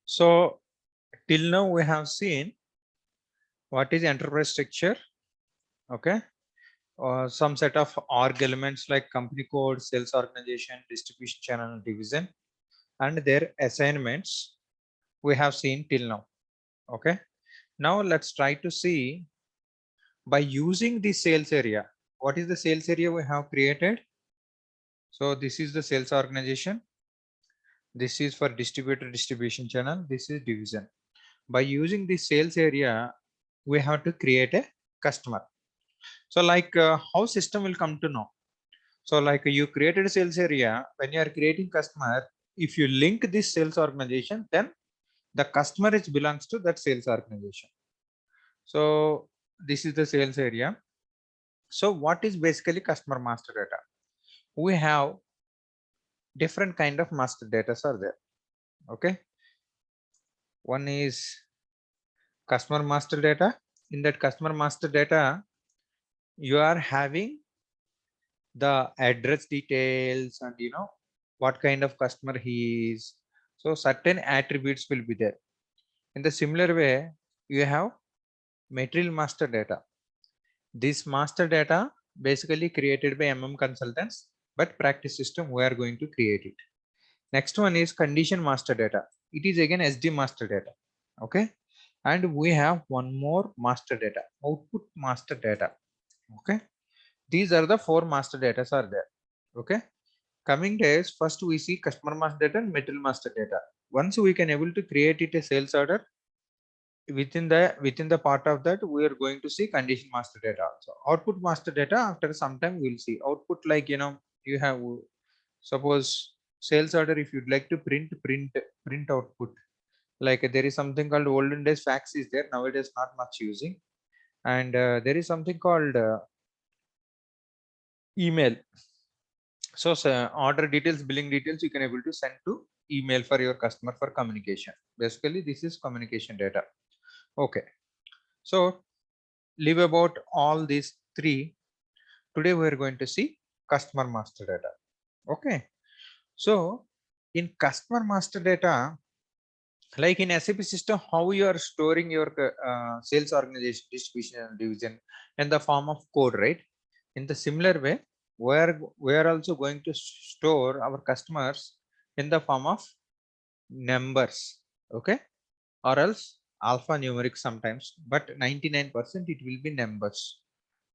So till now we have seen what is enterprise structure. Okay. Some set of org elements like company code, sales organization, distribution channel, division, and their assignments we have seen till now. Okay. Now let's try to see by using the sales area. What is the sales area we have created? So this is the sales organization. This is for distributor distribution channel. This is division. By using the sales area, we have to create a customer. So like how system will come to know. So like you created a sales area, when you are creating customer, if you link this sales organization, then the customer is belongs to that sales organization. So this is the sales area. So what is basically customer master data? We have different kind of master data are there. Okay. One is customer master data. In that customer master data, you are having the address details and what kind of customer he is. So certain attributes will be there. In the similar way, you have material master data. This master data basically created by consultants, but practice system we are going to create it. Next one is condition master data. It is again SD master data. Okay. And we have one more master data, output master data. Okay. These are the 4 master data are there. Okay. Coming days, first we see customer master data and material master data. Once we can able to create it a sales order, within the part of that, we are going to see condition master data also. Output master data, after some time we'll see output, like you have suppose sales order, if you'd like to print output, like there is something called olden days fax is there, nowadays not much using, and there is something called email. So order details, billing details, you can able to send to email for your customer for communication. Basically this is communication data. Okay. So leave about all these 3. Today we are going to see customer master data. Okay. So in customer master data, like in SAP system, how you are storing your sales organization, distribution and division in the form of code, right? In the similar way, we are also going to store our customers in the form of numbers. Okay. Or else alphanumeric sometimes, but 99% it will be numbers.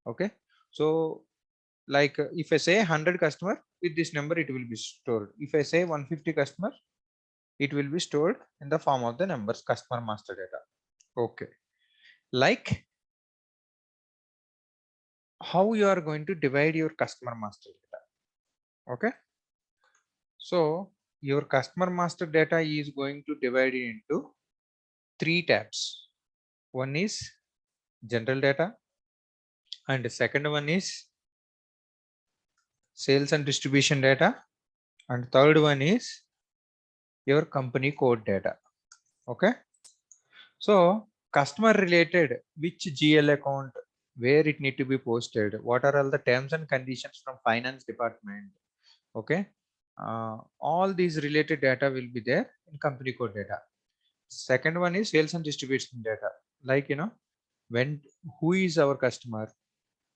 Okay. So like if I say 100 customer, with this number it will be stored. If I say 150 customer, it will be stored in the form of the numbers, customer master data. Okay. Like how you are going to divide your customer master data. Okay. So your customer master data is going to divide it into 3 tabs. One is general data, and the second one is sales and distribution data, and third one is your company code data. Okay. So customer related, which GL account, where it need to be posted, what are all the terms and conditions from finance department. Okay. All these related data will be there in company code data. Second one is sales and distribution data, like when, who is our customer,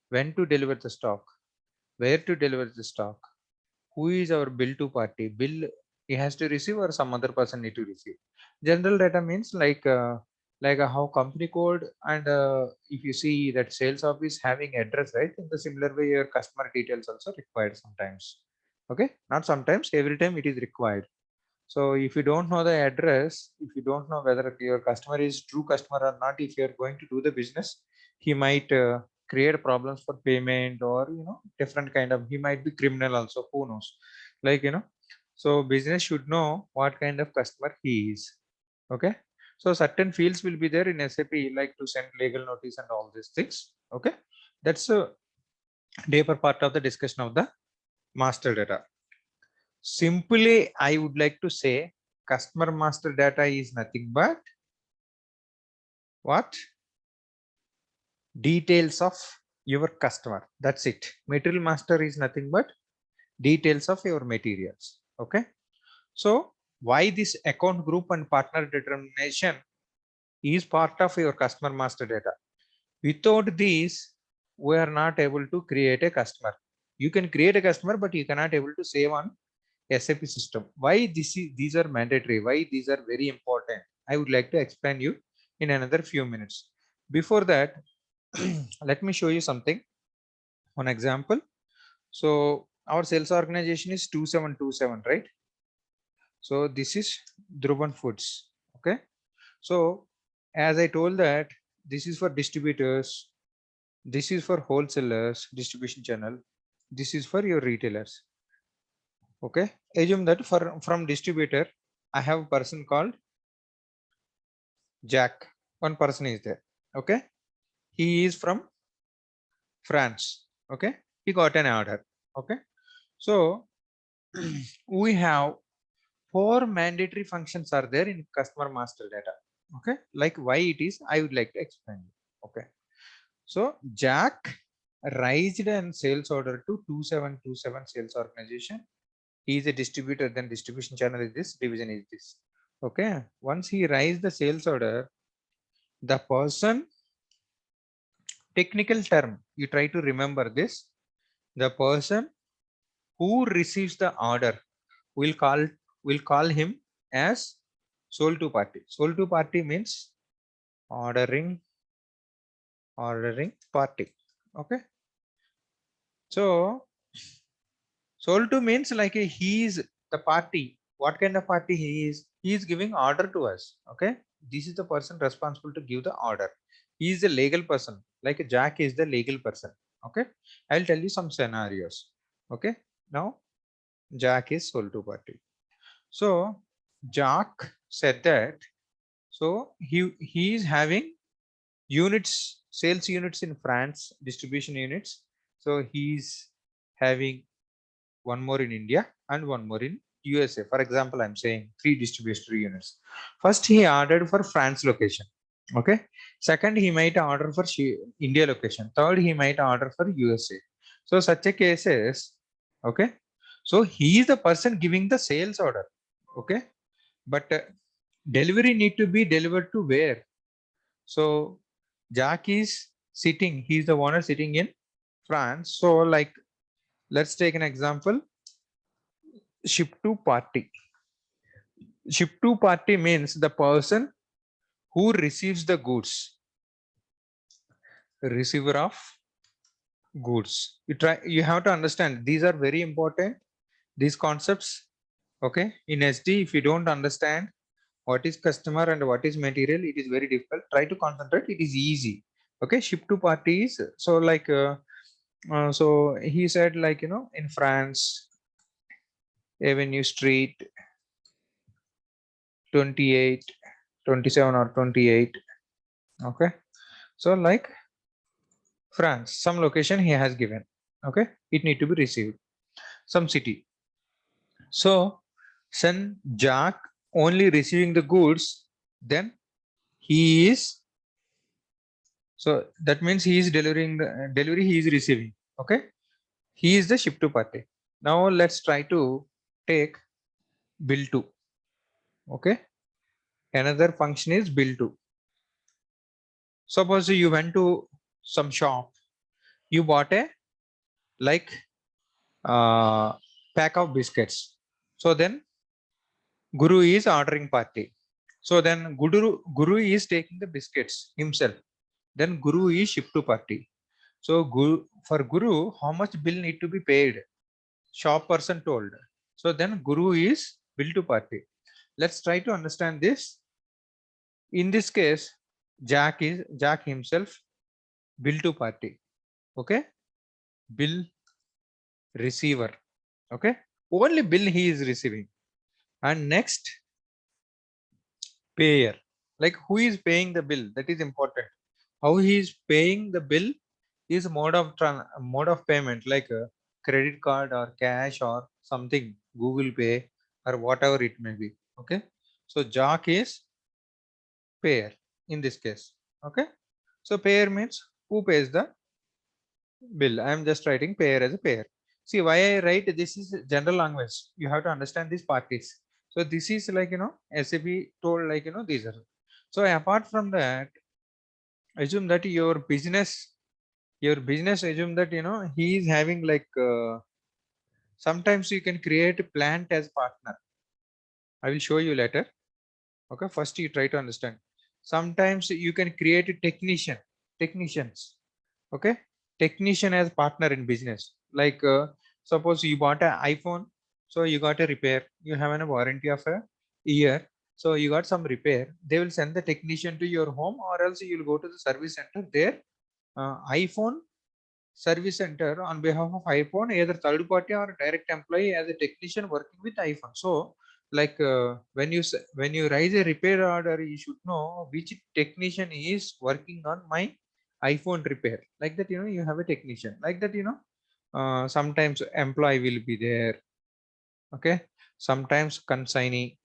when to deliver the stock, where to deliver the stock, who is our bill to party, bill he has to receive or some other person need to receive. General data means like how company code, and if you see that sales office having address, right, in the similar way your customer details also required sometimes. Okay. Not sometimes, every time it is required. So if you don't know the address, if you don't know whether your customer is true customer or not, if you're going to do the business, he might create problems for payment, or different kind of, he might be criminal also, who knows, like so business should know what kind of customer he is. Okay. So certain fields will be there in SAP, like to send legal notice and all these things. Okay. That's a deeper part of the discussion of the master data. Simply, I would like to say customer master data is nothing but what? Details of your customer. That's it. Material master is nothing but details of your materials. Okay. So why this account group and partner determination is part of your customer master data. Without these, we are not able to create a customer. You can create a customer, but you cannot able to save on SAP system. Why these are mandatory? Why these are very important? I would like to explain you in another few minutes. Before that, let me show you something. One example. So our sales organization is 2727, right? So this is Dhruvan Foods. Okay. So as I told that this is for distributors, this is for wholesalers, distribution channel, this is for your retailers. Okay. Assume that from distributor, I have a person called Jack. One person is there. Okay. He is from France. Okay. He got an order. Okay. So we have 4 mandatory functions are there in customer master data. Okay. Like why it is, I would like to explain. Okay. So Jack raised an sales order to 2727 sales organization. He is a distributor, then distribution channel is this, division is this. Okay. Once he raised the sales order, the person, technical term, you try to remember this, the person who receives the order will call him as sold to party. Sold to party means ordering party. Okay. So sold to means like he is the party. What kind of party he is? He is giving order to us. Okay. This is the person responsible to give the order. He is a legal person. Like Jack is the legal person. Okay. I'll tell you some scenarios. Okay. Now Jack is sold to party. So Jack said that. So he is having units, sales units in France, distribution units. So he's having one more in India and one more in USA. For example, I'm saying 3 distribution units. First, he ordered for France location. Okay. Second, he might order for India location. Third, he might order for USA. So such a cases, okay. So he is the person giving the sales order. Okay. But delivery need to be delivered to where? So Jack is sitting, he's the owner sitting in France. So like, let's take an example, ship to party. Ship to party means the person who receives the goods, receiver of goods. You have to understand, these are very important, these concepts. Okay. In SD, if you don't understand what is customer and what is material, it is very difficult. Try to concentrate, it is easy. Okay. Ship to party is, so like, so he said like, in France, Avenue Street 28, 27 or 28. Okay. So like France, some location he has given. Okay. It need to be received. Some city. So send Jack only receiving the goods, then he is, so that means he is delivering the delivery, he is receiving. Okay. He is the ship to party. Now let's try to take bill to. Okay. Another function is bill to. Suppose you went to some shop, you bought a like pack of biscuits. So then Guru is ordering party. So then Guru is taking the biscuits himself. Then Guru is shipped to party. So for Guru, how much bill need to be paid? Shop person told. So then Guru is bill to party. Let's try to understand this. In this case, Jack himself bill to party. Okay. Bill receiver. Okay. Only bill he is receiving. And next, payer. Like who is paying the bill? That is important. How he is paying the bill is mode of payment, like a credit card or cash or something, Google Pay or whatever it may be. Okay. So Jack is payer in this case. Okay. So payer means who pays the bill. I am just writing payer as a payer. See why I write this is general language. You have to understand these parties. So this is like, SAP told like, these are. So apart from that, assume that your business assume that, he is having like, sometimes you can create a plant as partner. I will show you later. Okay, first you try to understand. Sometimes you can create a technicians. Okay, technician as partner in business. Like, suppose you bought an iPhone, so you got a repair, you have a warranty of a year, so you got some repair, they will send the technician to your home, or else you'll go to the service center there. iPhone service center on behalf of iPhone, either third party or direct employee as a technician working with iPhone. So like, when you raise a repair order, you should know which technician is working on my iPhone repair. Like that, you have a technician. Like that, sometimes employee will be there. Okay, sometimes consignee.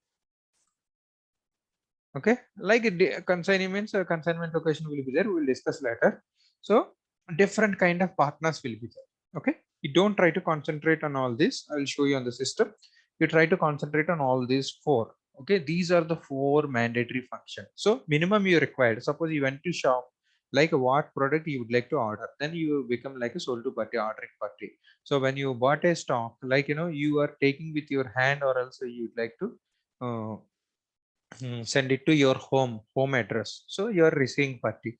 Okay, like consignee means consignment location will be there, we will discuss later. So different kind of partners will be there. Okay, you don't try to concentrate on all this, I will show you on the system. You try to concentrate on all these four. Okay, these are the four mandatory functions. So minimum you required, suppose you went to shop, like what product you would like to order, then you become like a sold to party, ordering party. So when you bought a stock, like, you are taking with your hand, or else you would like to uh, send it to your home address, so you are receiving party.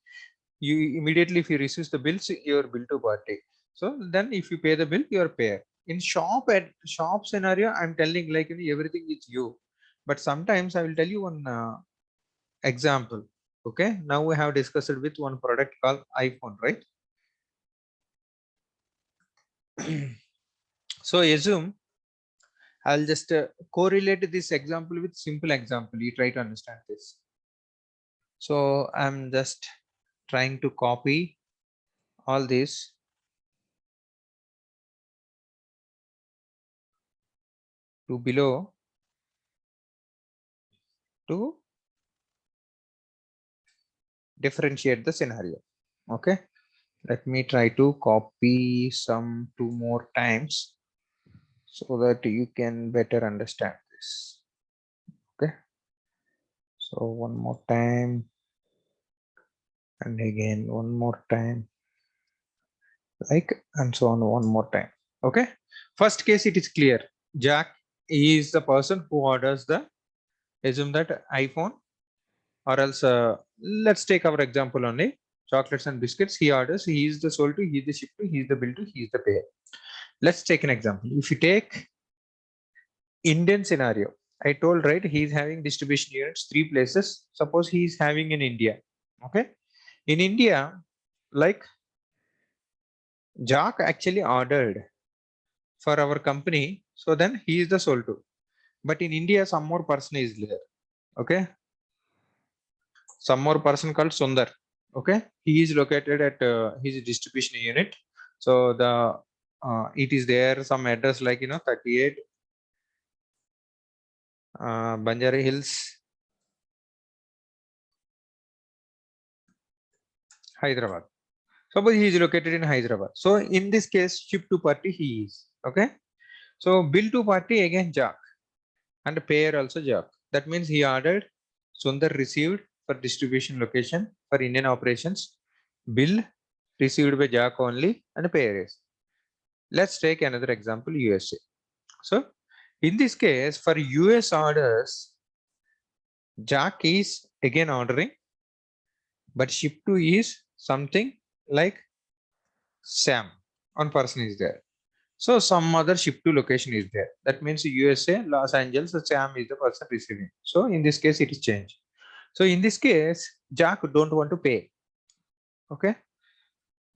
You immediately, if you receive the bills, your bill to party. So then if you pay the bill, you are payer. In shop scenario, I'm telling like, everything is you. But sometimes I will tell you one example. Okay, now we have discussed with one product called iPhone, right? So assume, I'll just correlate this example with simple example, you try to understand this. So I'm just trying to copy all this to below to differentiate the scenario. Okay, let me try to copy some two more times so that you can better understand this. Okay, so one more time, and again one more time, like, and so on, one more time. Okay, first case it is clear. Jack is the person who orders the, assume that iPhone, or else let's take our example only, chocolates and biscuits. He orders, he is the sold to, he is the ship to, he is the bill to, he is the payer. Let's take an example. If you take Indian scenario, I told, right, he is having distribution units three places. Suppose he is having in India. Okay, in India, like, Jack actually ordered for our company, so then he is the sold to. But in India, some more person is there. Okay, some more person called Sundar. Okay, he is located at his distribution unit. So the it is there some address like, 38 Banjara Hills, Hyderabad. Suppose he is located in Hyderabad. So in this case, ship to party he is. Okay, so bill to party again Jack, and payer also Jack. That means he ordered, Sundar received for distribution location for Indian operations, bill received by Jack only, and payer is. Let's take another example, USA. So in this case, for US orders, Jack is again ordering, but ship to is something like Sam. One person is there. So some other ship to location is there. That means USA, Los Angeles, Sam is the person receiving. So in this case, it is changed. So in this case, Jack don't want to pay. Okay,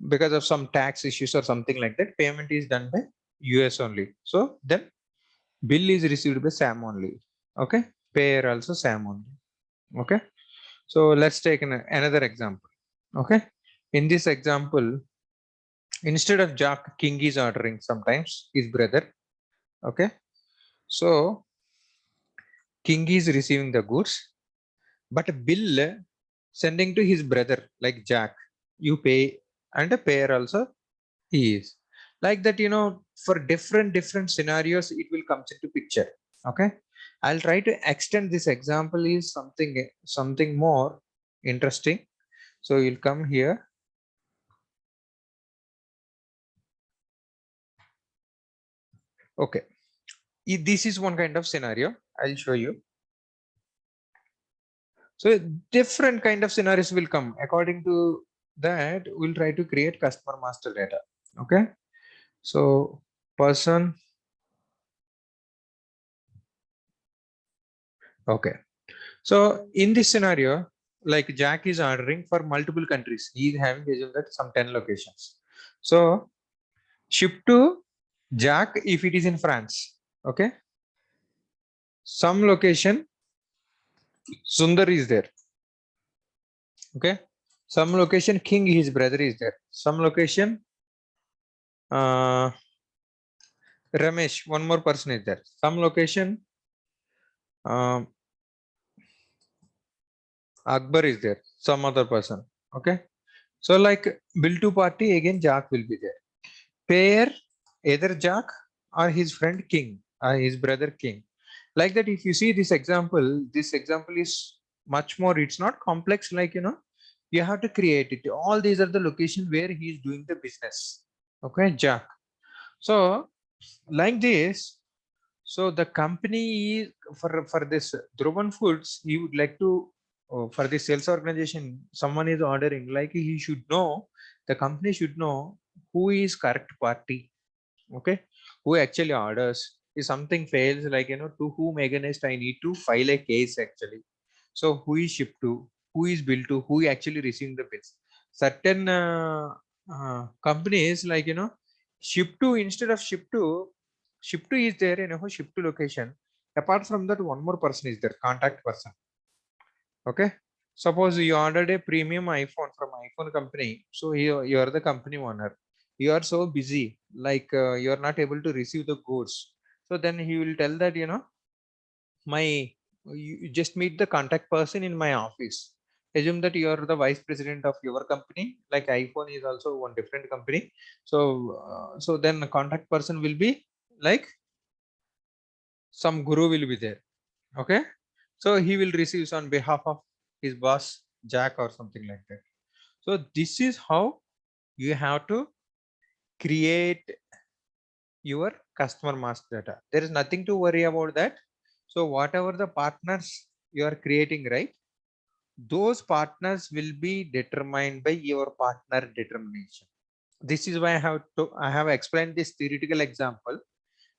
because of some tax issues or something like that, payment is done by US only. So then bill is received by Sam only. Okay, payer also Sam only. Okay, so let's take another example. Okay, in this example, instead of Jack, King is ordering sometimes his brother. Okay, so King is receiving the goods, but bill sending to his brother like Jack. You pay, and a payer also he is. Like that, for different scenarios, it will come into picture. Okay, I'll try to extend this example is something more interesting. So you'll come here. Okay, this is one kind of scenario. I'll show you. So different kind of scenarios will come. According to that, we'll try to create customer master data. Okay, so person. Okay, so in this scenario, like Jack is ordering for multiple countries. He is having assume that some 10 locations. So ship to Jack if it is in France. Okay, some location Sundar is there. Okay, some location King his brother is there. Some location Ramesh one more person is there. Some location um, Akbar is there. Some other person. Okay, so like bill to party again Jack will be there. Pair either Jack or his friend King or his brother King. Like that, if you see this example is much more, it's not complex, like you have to create it. All these are the location where he is doing the business. Okay, Jack. So like this, so the company is for this Dhruvan Foods, he would like to for the sales organization, someone is ordering, like he should know, the company should know who is correct party. Okay, who actually orders. If something fails, like to whom against I need to file a case actually. So who is shipped to, who is billed to, who actually receiving the bills. Certain companies, like ship to instead of ship to is there, ship to location. Apart from that, one more person is there, contact person. Okay, suppose you ordered a premium iPhone from iPhone company, so you are the company owner. You are so busy, like you are not able to receive the goods. So then he will tell that my you just meet the contact person in my office. Assume that you are the vice president of your company, like iPhone is also one different company. So so then the contact person will be like some guru will be there. Okay, so he will receive on behalf of his boss Jack or something like that. So this is how you have to create your customer master data. There is nothing to worry about that. So whatever the partners you are creating, right, those partners will be determined by your partner determination. This is why I have explained this theoretical example.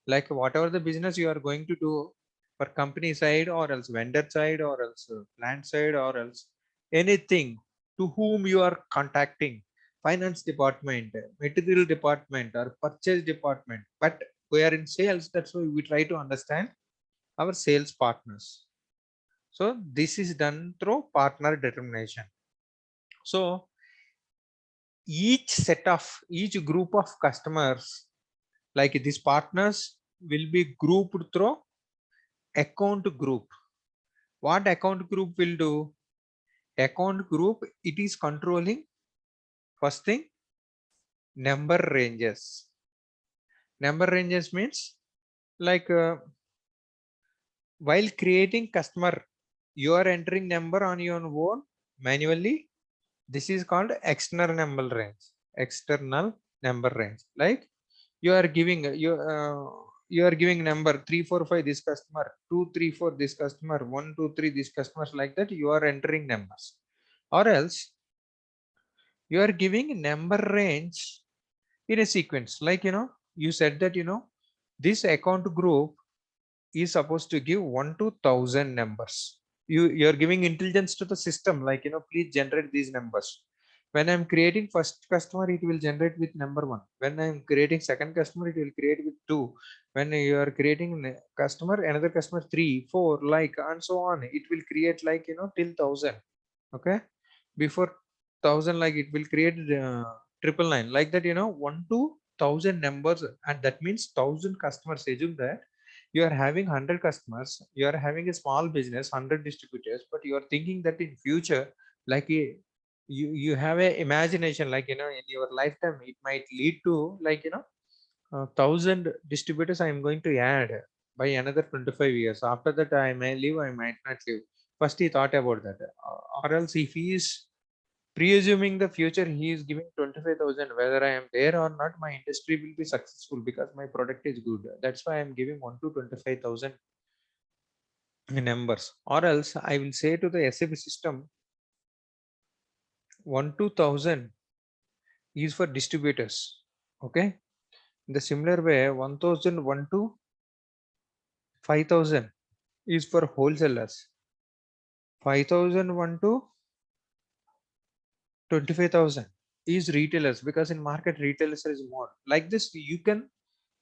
Like whatever the business you are going to do for company side or else vendor side or else plant side or else anything, to whom you are contacting, finance department, material department or purchase department, but we are in sales, that's why we try to understand our sales partners. So this is done through partner determination. So each group of customers, like these partners will be grouped through account group. What account group will do? Account group, it is controlling first thing, number ranges. Number ranges means like while creating customer, you are entering number on your own manually. This is called external number range. External number range, like you are giving you are giving number 345 this customer, 234 this customer, 123 this customers, like that you are entering numbers. Or else you are giving number range in a sequence, like you said that this account group is supposed to give 1 to 1000 numbers. You're giving intelligence to the system, like please generate these numbers. When I'm creating first customer, it will generate with number 1. When I'm creating second customer, it will create with 2. When you are creating customer, another customer 3 4, like and so on, it will create like till 1000. Okay, before 1000, like it will create 999, like that 1 to 1000 numbers. And that means 1000 customers. Assume that you are having 100 customers, you are having a small business, 100 distributors, but you are thinking that in future, like you have a imagination, like in your lifetime it might lead to like 1000 distributors I am going to add. by another 25 years. After that, I may live, I might not live. First, he thought about that. Or else, if he is pre-assuming the future, he is giving 25,000. Whether I am there or not, my industry will be successful because my product is good. That's why I am giving 1 to 25,000 numbers. Or else, I will say to the SAP system, 1 to 1000 is for distributors. Okay. In the similar way, 1001 to 5000 is for wholesalers. 5001 to 25,000 is retailers, because in market retailers is more. Like this, you can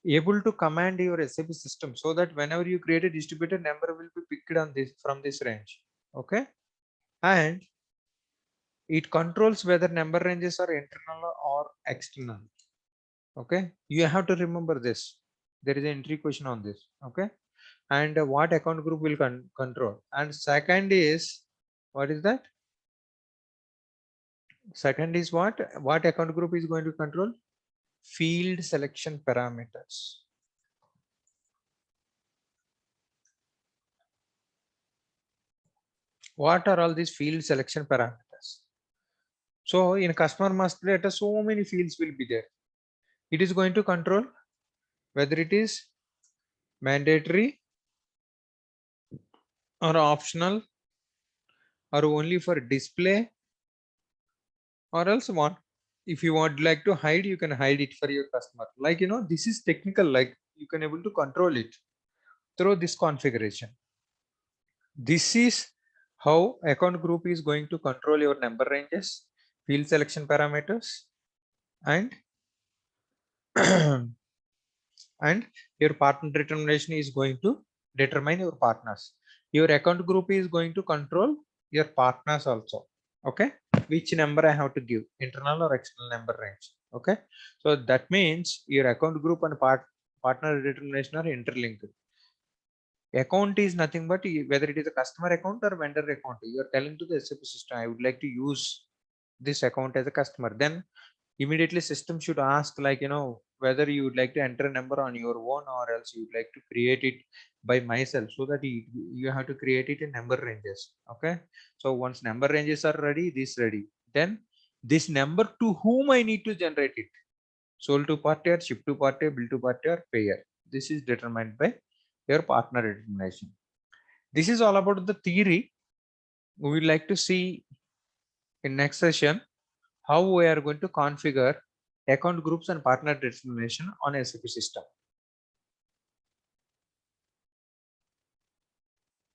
able to command your SAP system so that whenever you create a distributor, number will be picked on this from this range. Okay. And it controls whether number ranges are internal or external. Okay. You have to remember this. There is an entry question on this. Okay. And what account group will control. And second is, what is that? Second is what account group is going to control? Field selection parameters. What are all these field selection parameters? So in customer master data, so many fields will be there. It is going to control whether it is mandatory or optional or only for display, or else what? If you want like to hide, you can hide it for your customer. Like, this is technical, like you can able to control it through this configuration. This is how account group is going to control your number ranges, field selection parameters, and and your partner determination is going to determine your partners. Your account group is going to control your partners also. Okay, which number I have to give, internal or external number range. Okay, so that means your account group and partner determination are interlinked. Account is nothing but whether it is a customer account or vendor account. You are telling to the SAP system, I would like to use this account as a customer. Then immediately system should ask, like, whether you would like to enter a number on your own or else you would like to create it by myself, so that you have to create it in number ranges. Okay, so once number ranges are ready, then this number to whom I need to generate it, sold to party or ship to party, bill to party or payer, this is determined by your partner determination. This is all about the theory. We would like to see in next session how we are going to configure account groups and partner determination on SAP system.